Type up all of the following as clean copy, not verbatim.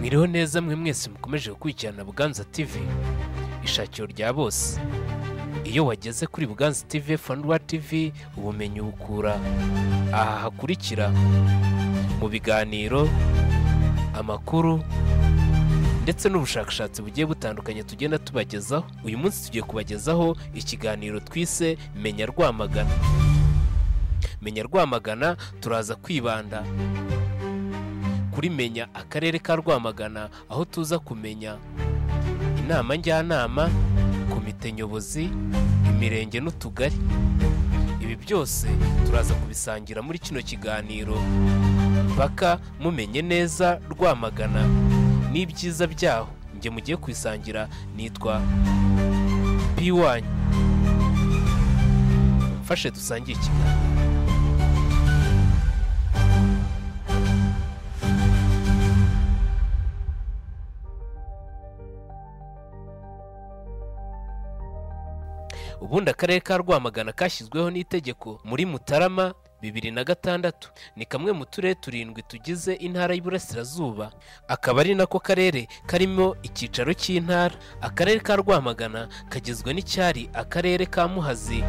Mwiriho neza mwe mwese mukomeje gukurikirana Buganza TV, ishakiro rya bose. Iyo wageze kuri Buganza TV, Fandwa TV, ubumenyi bukura aha hakurikira mu biganiro, amakuru ndetse n'ubushakashatsi bugiye butandukanye tugenda tubagezaho. Uyu munsi tugiye kubagezaho ikiganiro twise Menya Rwamagana. Menya Rwamagana turaza kwibanda kuri menya akarere ka Rwamagana, aho tuza kumenya inama njyanama, komite nyobozi, imirenge n'utugari. Ibi byose turaza kubisangira muri kino kiganiro mpaka mumenye neza Rwamagana n'ibyiza byaho. Nge mugiye kwisangira nitwa P1. Mfashe dusangiye ikiganiro. Ubundi akarere ka Rwamagana kashyizweho n'itegeko muri Mutarama 2006. Ni kamwe mu turere 7 tugize intara y'Iburasirazuba, akaba ari nako karere karimo icyicaro cy'intara. Akarere ka Rwamagana kagizwe n'icyari akarere ka Muhazi,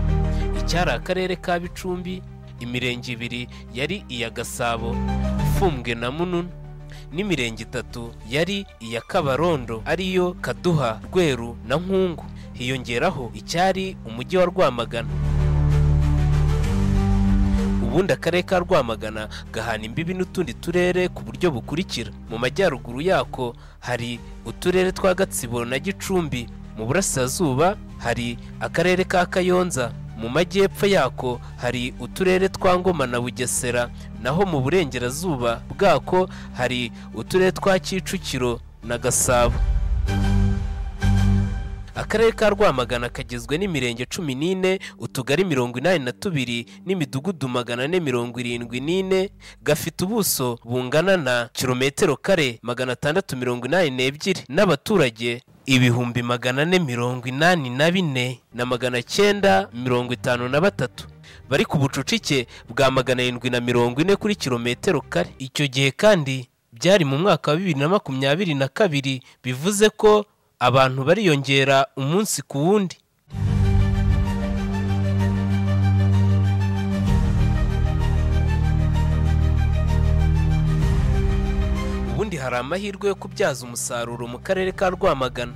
icyari akarere ka Bicumbi, imirenge 2 yari iya Gasabo, Fumbwe na Mununu, n'imirenge 3 yari iya Kabarondo ariyo Kaduha, Rweru na Nkungu. Hiyongeraho icyari umujyi wa Rwamagana. Ubundi akarere ka Rwamagana gahana imbibi n'utundi turere ku buryo bukurikira. Mu majyaruguru yako hari uturere twa Gatsibo na Gicumbi, mu burasirazuba hari akarere ka Kayonza, mu majyepfo yako hari uturere twa Ngoma na Bugesera, naho mu burengerazuba bwako hari uturere twa Kicukiro na Gasabo. Akarere ka Rwamagana kagizwe n'imirenge 14, utugari 82 n'imidugudu 474, gafite ubuso bungana na kilometero kare 682 n'abaturage 484,953 bari ku bucucike bwa 740 kuri kilometero kare. Icyo gihe kandi byari mu mwaka wa 2022, bivuze ko abantu bariyongera umunsi ku wundi. Ubundi hari amahirwe yo kubyaza umusaruro mu karere ka Rwamagana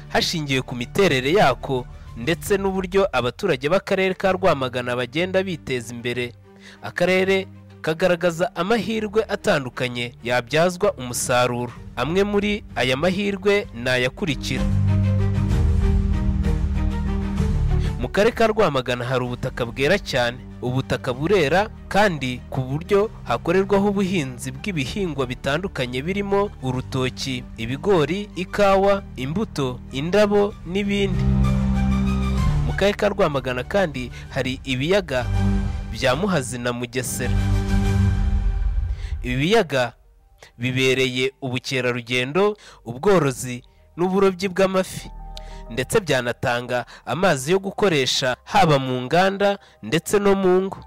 hashingiwe ku miterere yako ndetse n'uburyo abaturage b'akarere ka Rwamagana bagenda biteza imbere. Akarere kagaragaza amahirwe atandukanye yabyazwa umusaruro. Amwe muri aya mahirwe ni ayakurikira. Mu karere ka Rwamagana hari ubutaka bwera cyane. Ubutaka burera kandi ku buryo hakorerwaho ubuhinzi bw'ibihingwa bitandukanye birimo urutoki, ibigori, ikawa, imbuto, indabo n'ibindi. Mu karere ka Rwamagana kandi hari ibiyaga bya Muhazi na Mugesera. Ibi biyaga bibereye ubukerarugendo, ubworozi n'uburobyi bw'amafi, ndetse byanatanga amazi yo gukoresha haba mu nganda ndetse no mu ngo.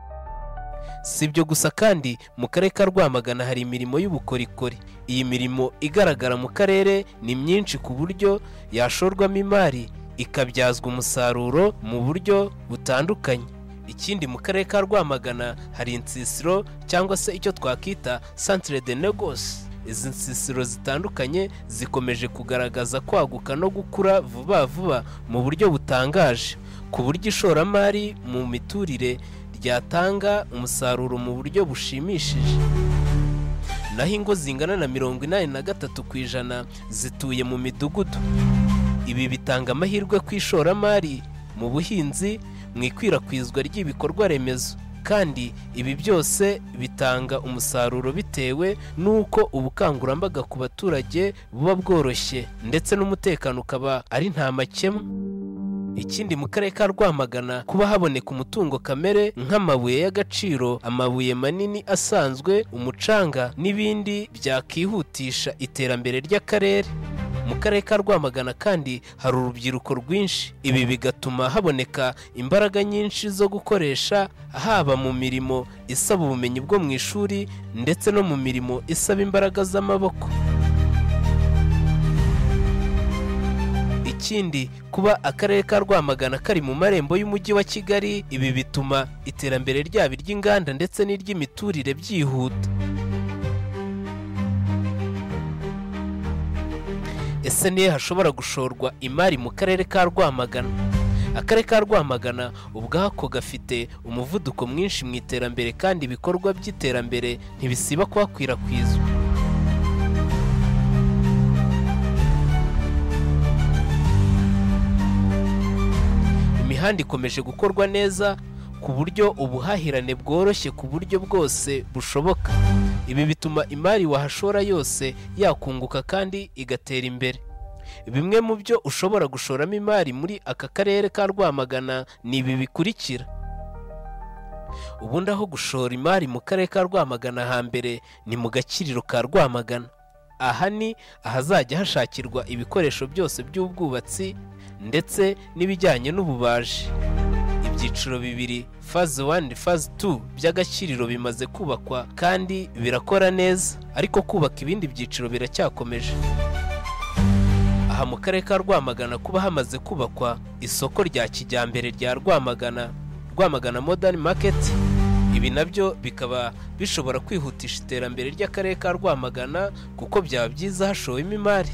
Si ibyo gusa kandi mu karere ka Rwamagana hari imirimo y'ubukorikori. Iyi mirimo igaragara mu karere ni myinshi ku buryo yashorwamo imari ikabyazwa umusaruro mu buryo butandukanye. Ikindi, mu karere ka Rwamagana hari insisiro cyangwa se icyo twakita centre de négoce. Izi nsisiro zitandukanye zikomeje kugaragaza kwaguka no gukura vuba vuba mu buryo butangaje, ku buryo ishoramari mu miturire ryatanga umusaruro mu buryo bushimishije. Naho ingo zingana na 83% zituye mu midugudu. Ibi bitanga amahirwe ku ishoramari mu buhinzi, mu ikwirakwizwa ry'ibikorwa remezo, kandi ibi byose bitanga umusaruro bitewe n'uko ubukangurambaga ku baturage buba bworoshye ndetse n'umutekano ukaba ari nta makemwa. Ikindi, mu karere ka Rwamagana kuba haboneka umutungo kamere nk'amabuye y'agaciro, amabuye manini asanzwe, umucanga n'ibindi byakihutisha iterambere ry'akarere. Mu karere ka Rwamagana kandi hari urubyiruko rwinshi. Ibi bigatuma haboneka imbaraga nyinshi zo gukoresha, haba mu mirimo isaba ubumenyi bwo mu ishuri ndetse no mu mirimo isaba imbaraga z'amaboko. Ikindi, kuba akarere ka Rwamagana kari mu marembo y'umujyi wa Kigali, ibi bituma iterambere ryabo ry'inganda ndetse n'iry'imiturire byihuta. Ese nihe hashobora gushorwa imari mu karere ka Rwamagana? Akarere ka Rwamagana ubwako gafite umuvuduko mwinshi mu iterambere kandi ibikorwa by'iterambere ntibisiba kuhakwirakwizwa. Imihanda ikomeje gukorwa neza ku buryo ubuhahirane bworoshye ku buryo bwose bushoboka. Ibi bituma imari wahashora yose yakunguka kandi igatera imbere. Bimwe mu byo ushobora gushoramo imari muri aka karere ka Rwamagana ni ibi bikurikira. Ubundi aho gushora imari mu karere ka Rwamagana hambere ni mu Gakiriro ka Rwamagana. Aha ni ahazajya hashakirwa ibikoresho byose by'ubwubatsi ndetse n'ibijyanye n'ububaji. Ibyiciro bibiri, phase 1 phase 2 by'Agakiriro bimaze kubakwa kandi birakora neza, ariko kubaka ibindi byiciro biracyakomeje. Aha mu karere ka Rwamagana kuba hamaze kubakwa isoko rya kijyambere rya Rwamagana Modern Market, ibi nabyo bikaba bishobora kwihutisha iterambere ry'akarere ka Rwamagana kuko byaba byiza hashowemo imari.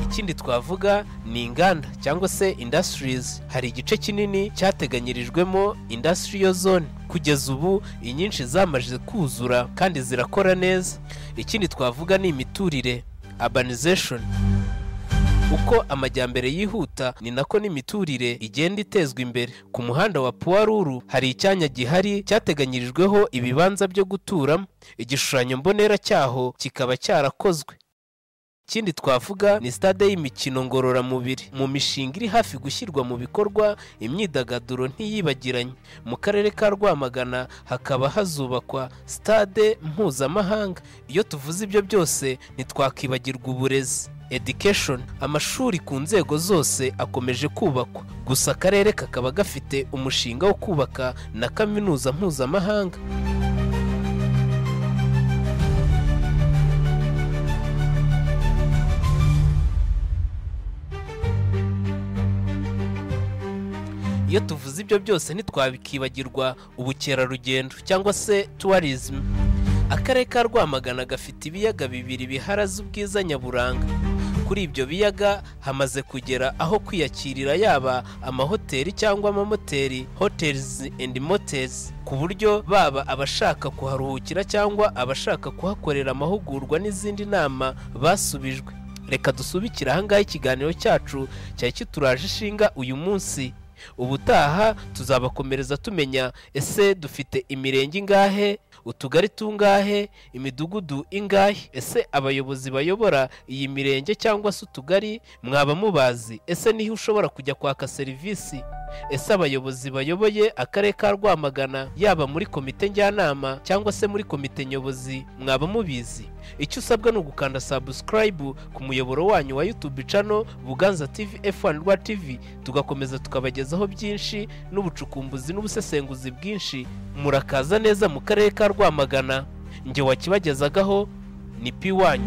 Ikindi twavuga ni inganda cyangwa se industries. Hari igice kinini cyateganyirijwemo industrial zone. Kugeza ubu inyinshi zamaze kuzura kandi zirakora neza. Ikindi twavuga ni imiturire, urbanization. Uko amajyambere yihuta ni nako n'imiturire igenda itezwa imbere. Ku muhanda wa Puwaruru hari icyanya gihari cyateganyirijweho ibibanza byo guturamo. Igishushanyo mbonera cyaho kikaba cyarakozwe. Ikindi twavuga ni stade y'imikino ngororamubiri. Mu mishinga iri hafi gushyirwa mu bikorwa, imyidagaduro ntiyibagiranye. Mu karere ka Rwamagana hakaba hazubakwa stade mpuzamahanga. Iyo tuvuze ibyo byose ntitwakwibagirwa uburezi, education. Amashuri ku nzego zose akomeje kubakwa. Gusa akarere kakaba gafite umushinga wo kubaka na kaminuza mpuzamahanga. Iyo tuvuze ibyo byose ntitwabikibagirwa ubukerarugendo cyangwa se tourism. Akarere ka Rwamagana gafite ibiyaga bibiri biharaze ubwiza nyaburanga. Kuri ibyo biyaga hamaze kugera aho kwiyakirira yaba amahoteli cyangwa amamoteri, hotels and motels, ku buryo baba abashaka kuharuhukira cyangwa abashaka kuhakorera amahugurwa n'izindi nama basubijwe. Reka dusubikira ahangaha ikiganiro cyacu cyari kituraje ishinga uyu munsi. Ubutaha tuzabakomereza tumenya ese dufite imirenge ingahe, utugari tungahe, imidugudu ingahe, ese abayobozi bayobora iyi mirenge cyangwa se utugari mwaba mubazi, ese niho ushobora kujya kwaka serivisi, ese abayobozi bayoboye akarere ka Rwamagana yaba muri komite njyanama cyangwa se muri komite nyobozi mwaba mubizi. Icyo usabwa ni ugukanda subscribe ku muyoboro wanyu wa YouTube channel Buganza TV F1 Rwa TV, tugakomeza tukabagezaho byinshi n'ubucukumbuzi n'ubusesenguzi bwinshi. Murakaza neza mu karere ka Rwamagana. Nge wakibagezagaho ni P1.